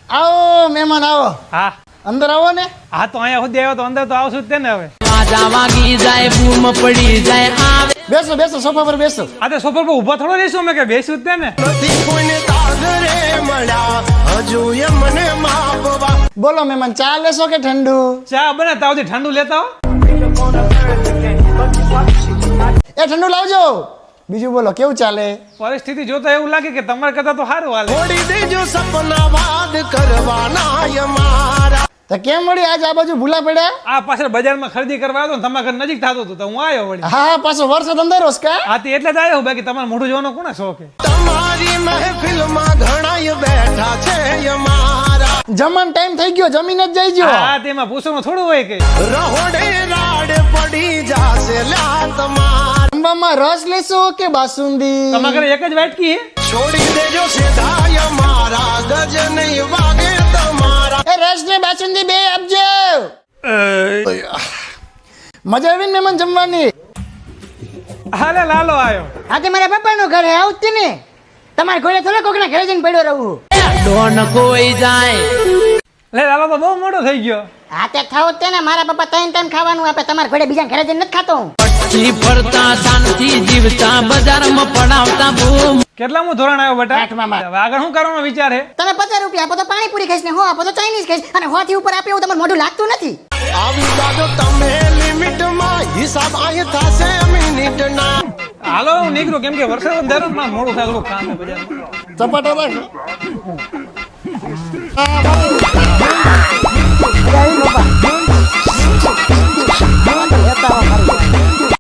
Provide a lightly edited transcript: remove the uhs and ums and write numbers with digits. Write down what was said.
આવો મહેમાન આવો. હા અંદર આવો ને. હા તો અહીંયા સુધી આવ્યો તો અંદર તો આવશું જ તે ને હવે. બેસો બેસો સોફા પર બેસો. આ તો સોફા પર ઊભા થોડો રહીશું અમે કે બેસું જ તે ને. બોલો મહેમાન, ચા લેશો કે ઠંડુ? ચા બને તાવથી ઠંડુ લેતા હો. એ ઠંડુ લાવજો. બીજું બોલો, કેવું ચાલે? પરિસ્થિતિ જોતા એવું લાગે કે તમારા કરતા તો સારું હાલે. તો કેમ વળી આજ આ બાજુ ભૂલા પડ્યા? આ પાછળ બજારમાં ખરીદી કરવા આવ્યો ને તમારા ઘર નજીક થતું હતું તો હું આવ્યો વળી. હા હા, પાછો વરસાદ અંદર કા? હા તે એટલે જ આવ્યો બાકી તમારે મોઢું જોવાનો કોને શોખ છે? તમારી મહેફિલમાં ઘણા બેઠા છે અમારા. જમવાનો ટાઈમ થઈ ગયો, જમીન જ જઈ ગયો. હા તેમાં પૂછવાનું થોડું હોય કે રહોડે રાડ પડી જાશે લ્યા તમાર. જમવામાં રસ લેશો કે બાસુંદી? તમારા ઘરે એક જ વાટકી હે? છોડી દેજો સીધાય મારા ગજ નહીં વાગે તમારા. એ રસ ને બાસુંદી બે આપજો. મજા આવી ને મહેમાન જમવાની? હાલે લાલો આવ્યો. હા તે મારા પપ્પાનું ઘર હે, આવું જ ને. તમારે ઘરે થોડો કોકના ઘરે જઈને પડ્યો રહું. ડોન કોઈ જાય લે લાલો તો બહુ મોટો થઈ ગયો. હા તે ખાવ જ તે ને, મારા પપ્પા ત્રણ ટાઈમ ખાવાનું આપે, તમારા ઘરે બીજા ઘરે જઈને નથી ખાતો હું. પચ્છી ફરતા શાંતિ જીવતા બજારમાં પડાવતા બૂમ. કેટલામું ધોરણ આવ્યો બેટા? આઠમામાં. હવે આગળ શું કરવાનો વિચાર હે? તમે 50 રૂપિયા આપો તો પાણીપુરી ખાઈશ ને 100 આપો તો ચાઇનીઝ ખાઈશ, અને 100 થી ઉપર આપે એવું તમારું મોઢું લાગતું નથી. આવી જાજો તમે લિમિટમાં, હિસાબ આય થશે મિનિટના. હાલો હું નીકળું કેમ કે વરસાદ અંધારો માં મોડું થાય થોડું કામ છે બજારમાં. ચપાટો રાખો. જય બાપા. લેતા આવો મારી.